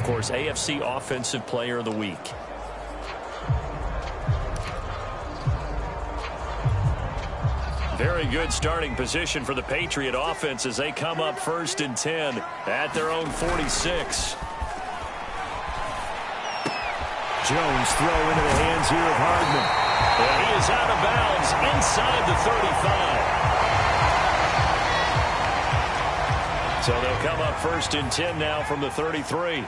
course, AFC Offensive Player of the Week. Very good starting position for the Patriot offense as they come up 1st and 10 at their own 46. Jones throw into the hands here of Hardman. And he is out of bounds inside the 35. So they'll come up 1st and 10 now from the 33.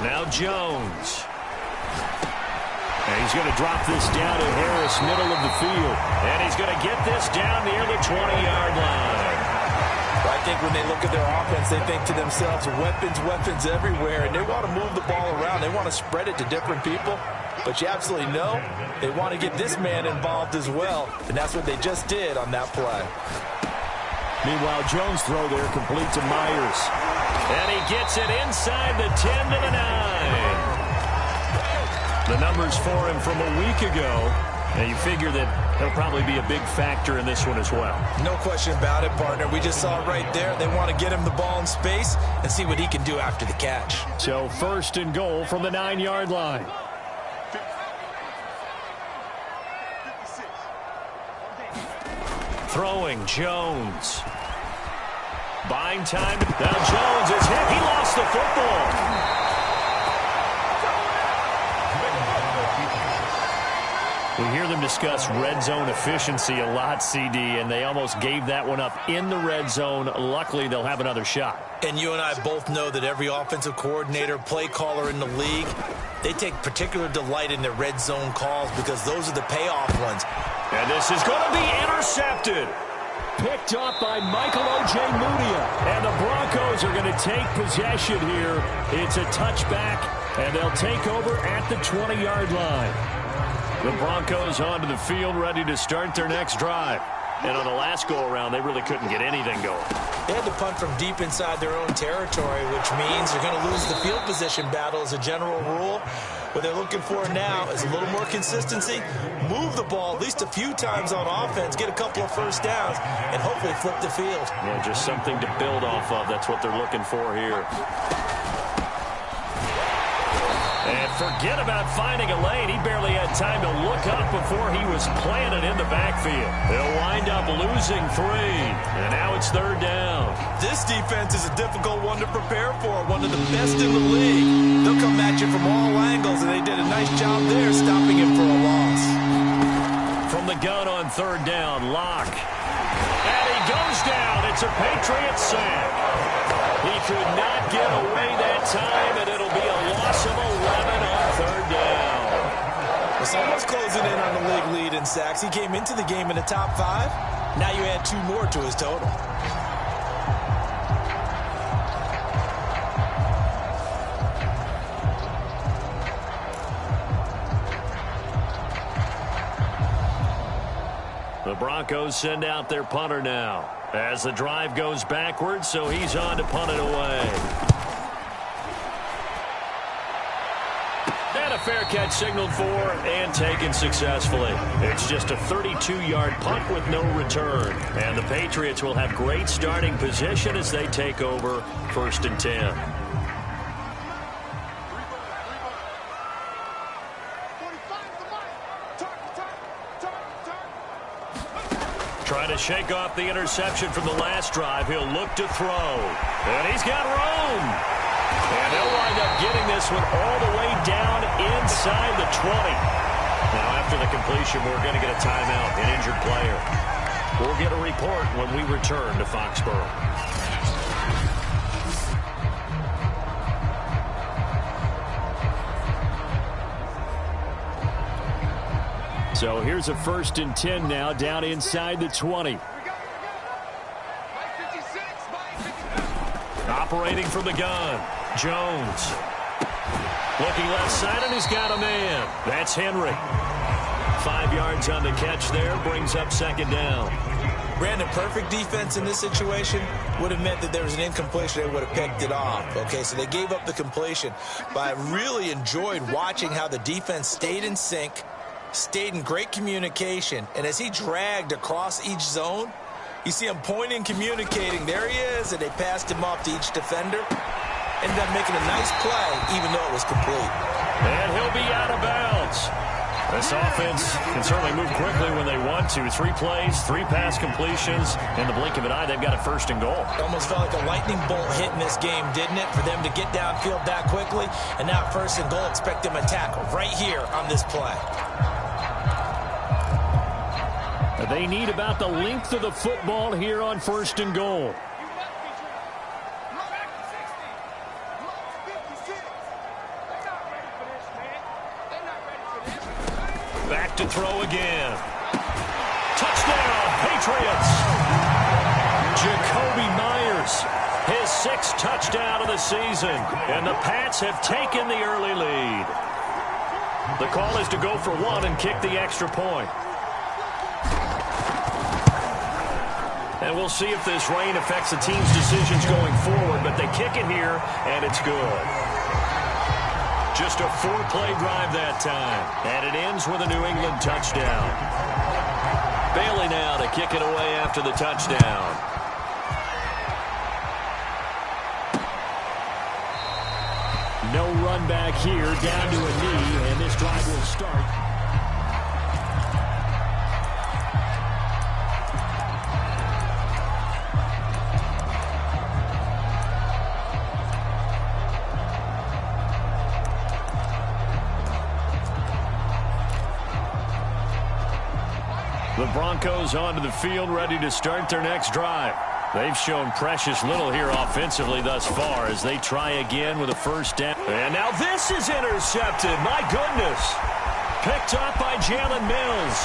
Now Jones. And he's going to drop this down to Harris, middle of the field. And he's going to get this down near the 20-yard line. I think when they look at their offense, they think to themselves, weapons, weapons everywhere, and they want to move the ball around. They want to spread it to different people. But you absolutely know they want to get this man involved as well, and that's what they just did on that play. Meanwhile, Jones' throw there complete to Myers. And he gets it inside the 10 to the 9. The numbers for him from a week ago, and you figure that he'll probably be a big factor in this one as well. No question about it, partner. We just saw it right there. They want to get him the ball in space and see what he can do after the catch. So 1st and goal from the 9-yard line. Throwing Jones. Buying time. Now Jones is hit. He lost the football. We hear them discuss red zone efficiency a lot, CD, and they almost gave that one up in the red zone. Luckily, they'll have another shot. And you and I both know that every offensive coordinator, play caller in the league, they take particular delight in their red zone calls because those are the payoff ones. And this is going to be intercepted. Picked up by Michael O.J. Mudia. And the Broncos are going to take possession here. It's a touchback, and they'll take over at the 20-yard line. The Broncos onto the field, ready to start their next drive. And on the last go-around, they really couldn't get anything going. They had to punt from deep inside their own territory, which means they're going to lose the field position battle as a general rule. What they're looking for now is a little more consistency, move the ball at least a few times on offense, get a couple of first downs, and hopefully flip the field. Yeah, just something to build off of. That's what they're looking for here. And forget about finding a lane. He barely had time to look up before he was planted in the backfield. They'll wind up losing 3. And now it's 3rd down. This defense is a difficult one to prepare for, one of the best in the league. They'll come at you from all angles, and they did a nice job there stopping him for a loss. From the gun on 3rd down, Locke. And he goes down. It's a Patriot sack. He could not get away that time, and it'll be a loss of 11 on 3rd down. Well, someone's closing in on the league lead in sacks. He came into the game in the top 5. Now you add 2 more to his total. The Broncos send out their punter now as the drive goes backwards, so he's on to punt it away. And a fair catch signaled for and taken successfully. It's just a 32-yard punt with no return. And the Patriots will have great starting position as they take over 1st and 10. Trying to shake off the interception from the last drive. He'll look to throw. And he's got room. And they'll wind up getting this one all the way down inside the 20. Now, after the completion, we're going to get a timeout, an injured player. We'll get a report when we return to Foxborough. So here's a 1st and 10 now, down inside the 20. Operating from the gun, Jones. Looking left side, and he's got a man. That's Henry. 5 yards on the catch there, brings up 2nd down. Brandon, perfect defense in this situation would have meant that there was an incompletion. They would have picked it off. Okay, so they gave up the completion. But I really enjoyed watching how the defense stayed in sync, stayed in great communication, and as he dragged across each zone, You see him pointing, communicating. There he is, and they passed him off to each defender. Ended up making a nice play, even though it was complete. And he'll be out of bounds. This offense can certainly move quickly when they want to. 3 plays, 3 pass completions. In the blink of an eye, they've got a 1st and goal. It almost felt like a lightning bolt hit in this game, didn't it? For them to get downfield that quickly. And now 1st and goal, expect them to tackle right here on this play. They need about the length of the football here on 1st and goal. Back to throw again. Touchdown, Patriots. Jacoby Myers, his 6th touchdown of the season. And the Pats have taken the early lead. The call is to go for 1 and kick the extra point. And we'll see if this rain affects the team's decisions going forward, but they kick it here, and it's good. Just a 4-play drive that time, and it ends with a New England touchdown. Bailey now to kick it away after the touchdown. No run back here, down to a knee, and this drive will start. The Broncos onto the field, ready to start their next drive. They've shown precious little here offensively thus far as they try again with a 1st down. And now this is intercepted. My goodness. Picked up by Jalen Mills.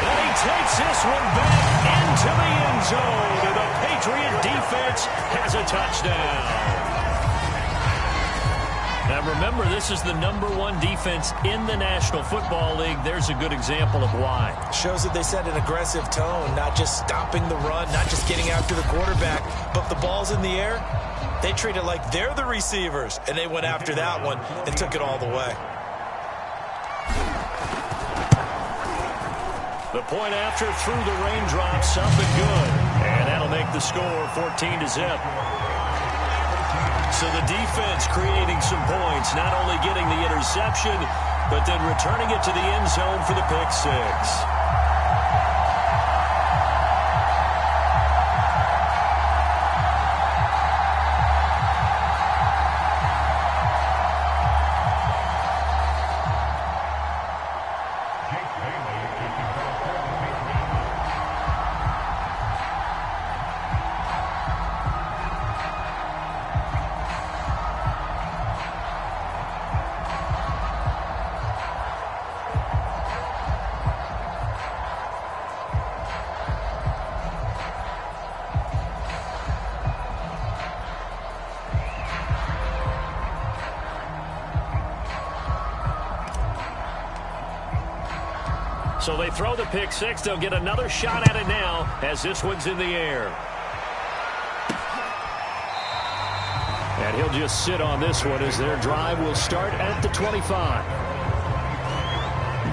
And he takes this one back into the end zone. And the Patriot defense has a touchdown. Now remember, this is the #1 defense in the National Football League. There's a good example of why. Shows that they set an aggressive tone, not just stopping the run, not just getting after the quarterback, but the ball's in the air. They treat it like they're the receivers, and they went after that one and took it all the way. The point after through the raindrops, something good. And that'll make the score 14-0. So the defense creating some points, not only getting the interception, but then returning it to the end zone for the pick 6. So they throw the pick 6. They'll get another shot at it now as this one's in the air. And he'll just sit on this one as their drive will start at the 25.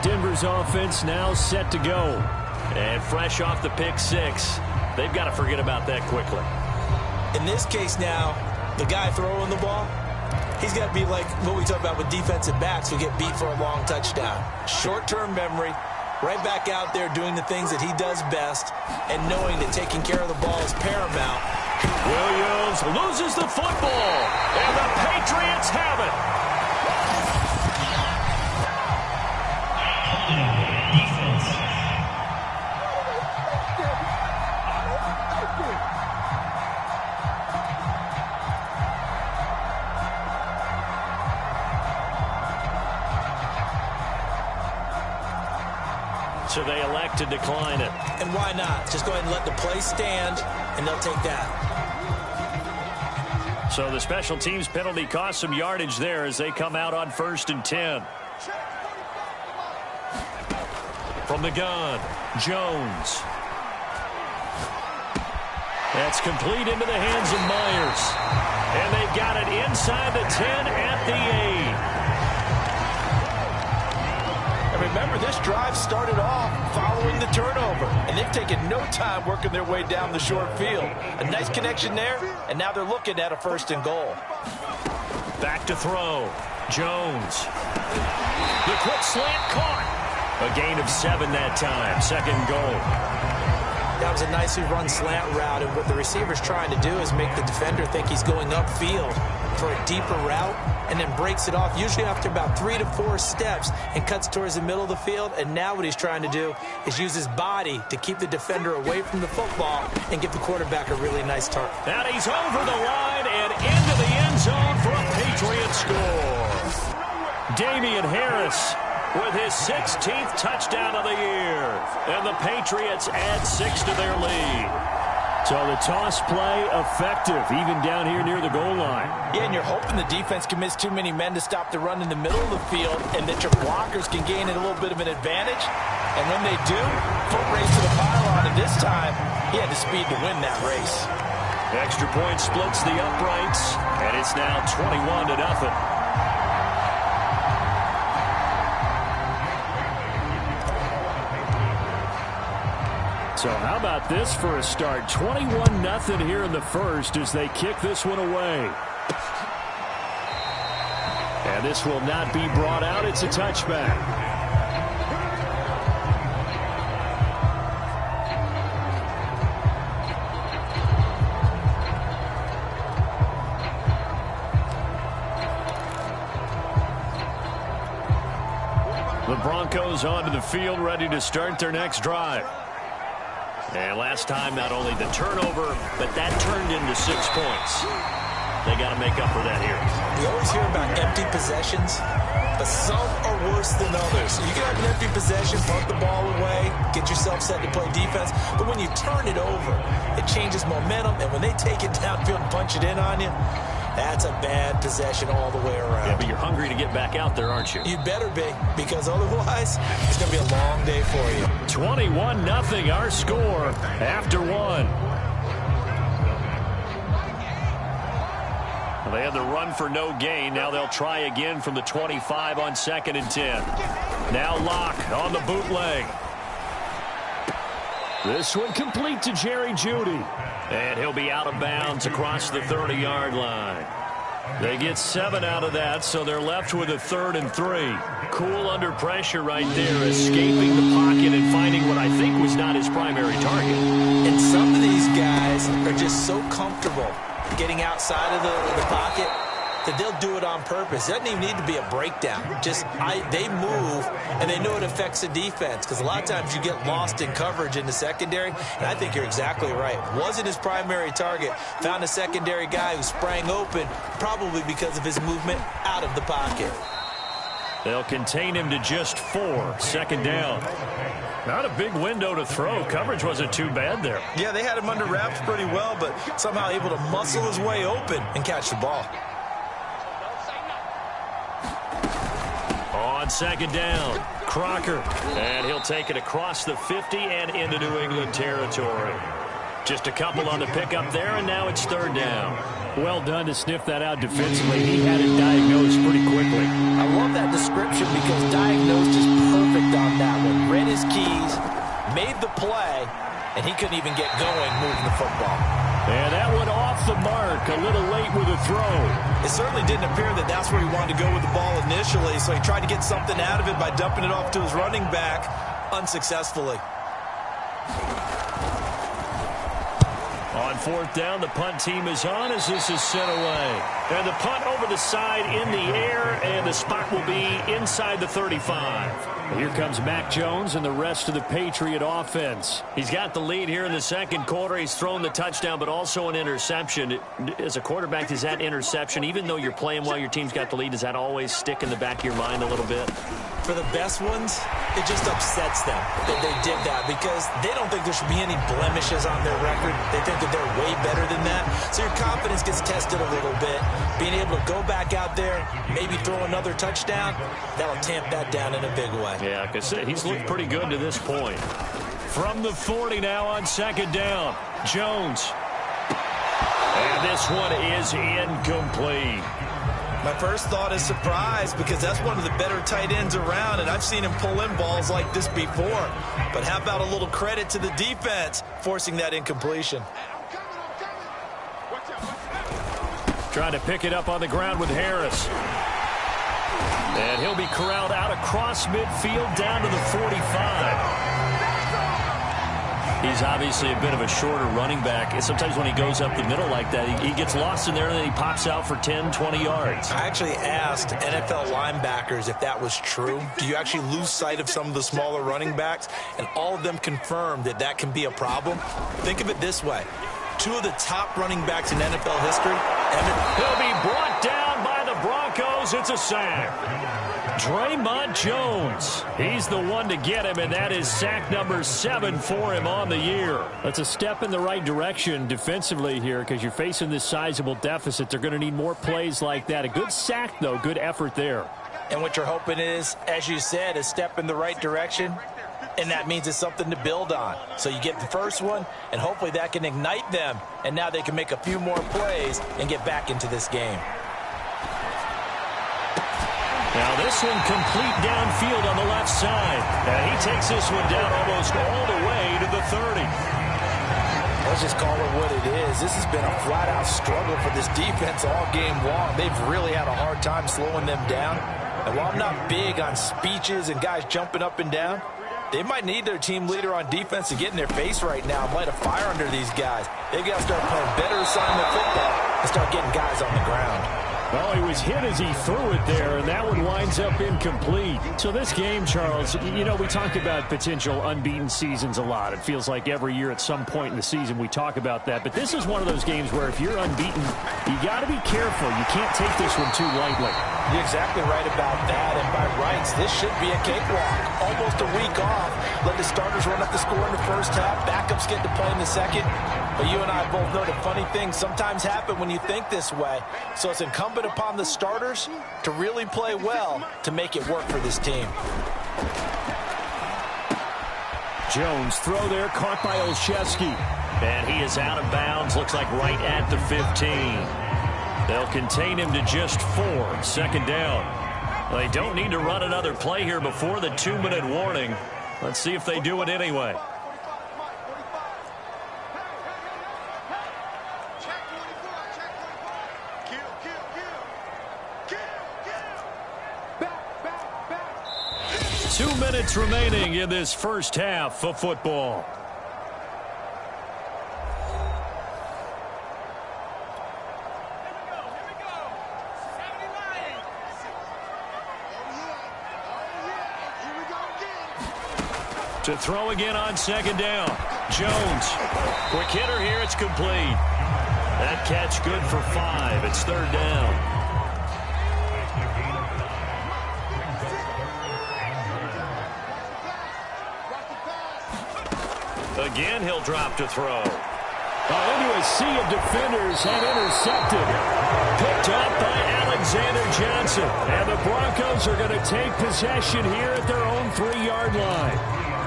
Denver's offense now set to go. And fresh off the pick 6, they've got to forget about that quickly. In this case now, the guy throwing the ball, he's got to be like what we talk about with defensive backs who get beat for a long touchdown. Short-term memory, right back out there doing the things that he does best and knowing that taking care of the ball is paramount. Williams loses the football, and the Patriots have it. So they elect to decline it. And why not? Just go ahead and let the play stand, and they'll take that. So the special teams penalty cost some yardage there as they come out on 1st and 10. From the gun, Jones. That's complete into the hands of Myers. And they've got it inside the 10 at the 8. remember, this drive started off following the turnover, and they've taken no time working their way down the short field. A nice connection there, and now they're looking at a 1st and goal. Back to throw. Jones. The quick slant caught. A gain of 7 that time. 2nd goal. That was a nicely run slant route, and what the receiver's trying to do is make the defender think he's going upfield for a deeper route, and then breaks it off, usually after about 3 to 4 steps, and cuts towards the middle of the field. And now what he's trying to do is use his body to keep the defender away from the football and give the quarterback a really nice target. And he's over the line and into the end zone for a Patriot score. Damian Harris with his 16th touchdown of the year. And the Patriots add 6 to their lead. So the toss play effective, even down here near the goal line. Yeah, and you're hoping the defense commits too many men to stop the run in the middle of the field, and that your blockers can gain a little bit of an advantage. And when they do, foot race to the pylon, and this time, he had the speed to win that race. Extra point splits the uprights, and it's now 21-0. So how about this for a start? 21-0 here in the first as they kick this one away. And this will not be brought out. It's a touchback. The Broncos onto the field, ready to start their next drive. And last time, not only the turnover, but that turned into 6 points. They got to make up for that here. We always hear about empty possessions, but some are worse than others. You can have an empty possession, punt the ball away, get yourself set to play defense, but when you turn it over, it changes momentum, and when they take it downfield and punch it in on you, that's a bad possession all the way around. Yeah, but you're hungry to get back out there, aren't you? You better be, because otherwise, it's going to be a long day for you. 21-0, our score after 1. Well, they had the run for no gain. Now they'll try again from the 25 on 2nd and 10. Now Locke on the bootleg. This one complete to Jerry Jeudy. And he'll be out of bounds across the 30-yard line. They get 7 out of that, so they're left with a 3rd and 3. Cool under pressure right there, escaping the pocket and finding what I think was not his primary target. And some of these guys are just so comfortable getting outside of the pocket that they'll do it on purpose. It doesn't even need to be a breakdown. Just they move, and they know it affects the defense, because a lot of times you get lost in coverage in the secondary, and I think you're exactly right. Wasn't his primary target. Found a secondary guy who sprang open, probably because of his movement out of the pocket. They'll contain him to just 4. 2nd down. Not a big window to throw. Coverage wasn't too bad there. Yeah, they had him under wraps pretty well, but somehow able to muscle his way open and catch the ball. On 2nd down, Crocker. And he'll take it across the 50 and into New England territory. Just a couple on the pickup there, and now it's 3rd down. Well done to sniff that out defensively. He had it diagnosed pretty quickly. I love that description because diagnosed is perfect on that one. Read his keys, made the play, and he couldn't even get going moving the football. And that one off the mark, a little late with a throw. It certainly didn't appear that that's where he wanted to go with the ball initially, so he tried to get something out of it by dumping it off to his running back unsuccessfully. On 4th down, the punt team is on as this is sent away. And the punt over the side in the air, and the spot will be inside the 35. Here comes Mac Jones and the rest of the Patriot offense. He's got the lead here in the 2nd quarter. He's thrown the touchdown, but also an interception. As a quarterback, does that interception, even though you're playing while your team's got the lead, does that always stick in the back of your mind a little bit? For the best ones, it just upsets them that they did that because they don't think there should be any blemishes on their record. They think that they're way better than that. So your confidence gets tested a little bit. Being able to go back out there, maybe throw another touchdown, that'll tamp that down in a big way. Yeah, because he's looked pretty good to this point. From the 40 now on 2nd down, Jones. And this one is incomplete. My first thought is surprise, because that's one of the better tight ends around, and I've seen him pull in balls like this before. But how about a little credit to the defense forcing that incompletion? Trying to pick it up on the ground with Harris. And he'll be corralled out across midfield down to the 45. He's obviously a bit of a shorter running back. Sometimes when he goes up the middle like that, he gets lost in there and then he pops out for 10, 20 yards. I actually asked NFL linebackers if that was true. Do you actually lose sight of some of the smaller running backs? And all of them confirmed that that can be a problem. Think of it this way. Two of the top running backs in NFL history. He'll be brought down by the Broncos. It's a sack. Draymond Jones. He's the one to get him, and that is sack number 7 for him on the year. That's a step in the right direction defensively here, because you're facing this sizable deficit. They're going to need more plays like that. A good sack, though. Good effort there. And what you're hoping is, as you said, a step in the right direction. And that means it's something to build on. So you get the first one, and hopefully that can ignite them. And now they can make a few more plays and get back into this game. Now this one complete downfield on the left side. And he takes this one down almost all the way to the 30. Let's just call it what it is. This has been a flat-out struggle for this defense all game long. They've really had a hard time slowing them down. And while I'm not big on speeches and guys jumping up and down, they might need their team leader on defense to get in their face right now and light a fire under these guys. They've got to start playing better assignment football and start getting guys on the ground. Well, he was hit as he threw it there, and that one winds up incomplete. So this game, Charles, you know, we talked about potential unbeaten seasons a lot. It feels like every year at some point in the season we talk about that. But this is one of those games where if you're unbeaten, you got to be careful. You can't take this one too lightly. You're exactly right about that, and by rights, this should be a cakewalk. Almost a week off. Let the starters run up the score in the first half. Backups get to play in the second. But you and I both know that funny things sometimes happen when you think this way. So it's incumbent upon the starters to really play well to make it work for this team. Jones throw there, caught by Olszewski. And he is out of bounds, looks like right at the 15. They'll contain him to just 4. Second down. They don't need to run another play here before the 2-minute warning. Let's see if they do it anyway. Two minutes remaining in this first half of football. To throw again on second down. Jones. Quick hitter here. It's complete. That catch good for 5. It's third down. Again, he'll drop to throw. Into a sea of defenders and intercepted. Picked up by Alexander Johnson. And the Broncos are going to take possession here at their own 3-yard line.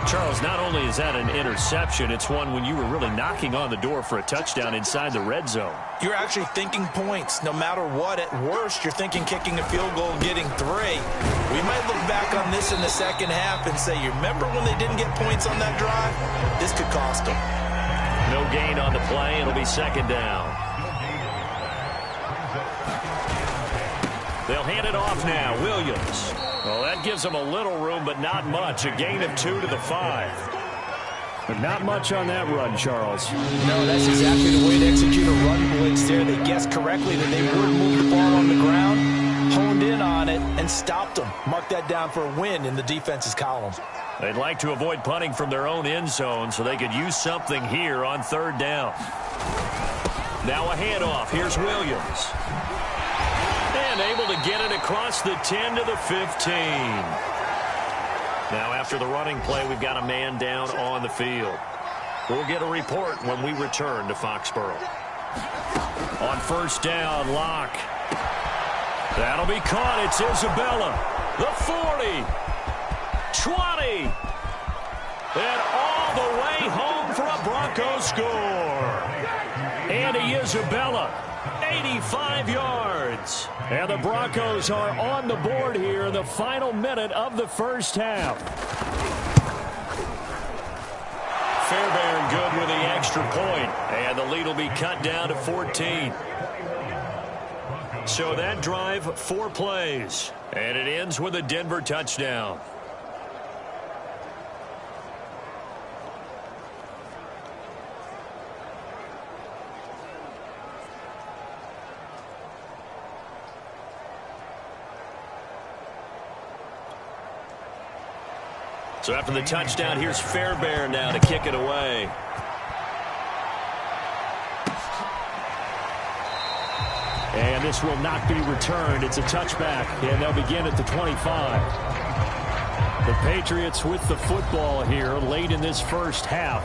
Charles, not only is that an interception, it's one when you were really knocking on the door for a touchdown inside the red zone. You're actually thinking points no matter what. At worst, you're thinking kicking a field goal and getting 3. We might look back on this in the second half and say, you remember when they didn't get points on that drive? This could cost them. No gain on the play. It'll be second down. They'll hand it off now. Williams. Well, that gives them a little room, but not much. A gain of 2 to the 5. But not much on that run, Charles. No, that's exactly the way to execute a run blitz there. They guessed correctly that they would move the ball on the ground, honed in on it, and stopped them. Mark that down for a win in the defense's column. They'd like to avoid punting from their own end zone so they could use something here on third down. Now a handoff. Here's Williams. And able to get it across the 10 to the 15. Now after the running play, we've got a man down on the field. We'll get a report when we return to Foxborough. On first down, Locke. That'll be caught. It's Isabella. The 40. 20. And all the way home for a Broncos score. And he Isabella, 85 yards. And the Broncos are on the board here in the final minute of the first half. Fairbairn good with the extra point, and the lead will be cut down to 14. So that drive, 4 plays, and it ends with a Denver touchdown. So after the touchdown, here's Fairbairn now to kick it away. And this will not be returned. It's a touchback, and they'll begin at the 25. The Patriots with the football here late in this first half.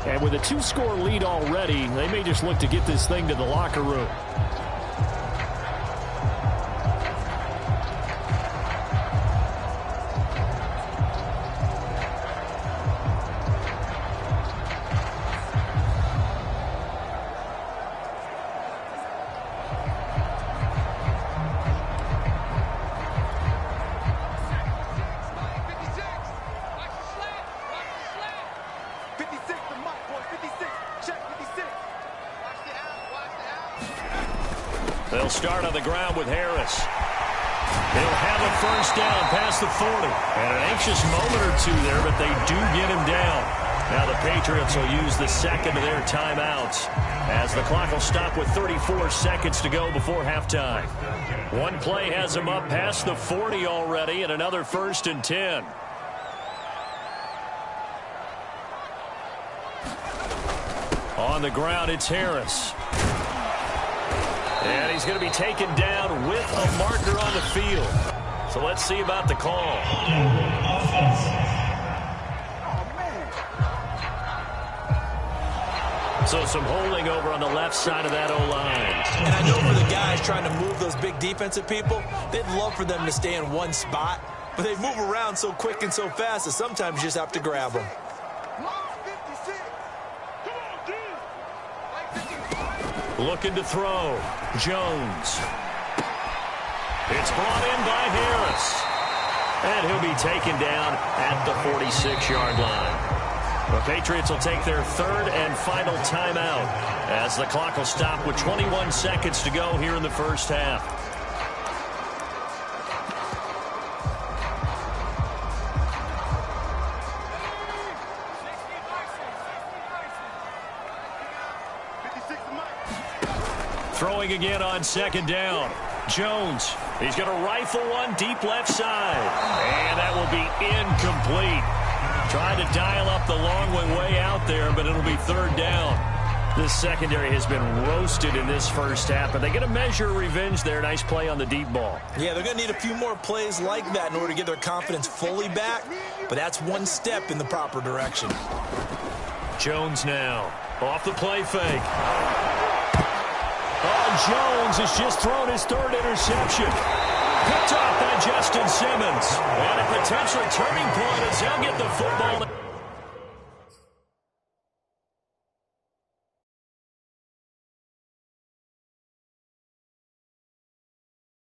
And with a 2-score lead already, they may just look to get this thing to the locker room. They'll start on the ground with Harris. He'll have a first down past the 40. And an anxious moment or two there, but they do get him down. Now the Patriots will use the second of their timeouts as the clock will stop with 34 seconds to go before halftime. One play has them up past the 40 already, and another 1st and 10. On the ground, it's Harris. And he's going to be taken down with a marker on the field. So let's see about the call. So some holding over on the left side of that O-line. And I know for the guys trying to move those big defensive people, they'd love for them to stay in one spot. But they move around so quick and so fast that sometimes you just have to grab them. Looking to throw. Jones. It's brought in by Harris. And he'll be taken down at the 46-yard line. The Patriots will take their 3rd and final timeout as the clock will stop with 21 seconds to go here in the first half. Throwing again on 2nd down. Jones. He's going to rifle one deep left side. And that will be incomplete. Trying to dial up the long way out there, but it'll be 3rd down. This secondary has been roasted in this first half, but they get a measure of revenge there. Nice play on the deep ball. Yeah, they're going to need a few more plays like that in order to get their confidence fully back, but that's one step in the proper direction. Jones now. Off the play fake. Jones has just thrown his 3rd interception. Picked off by Justin Simmons. And a potential turning point as they'll get the football.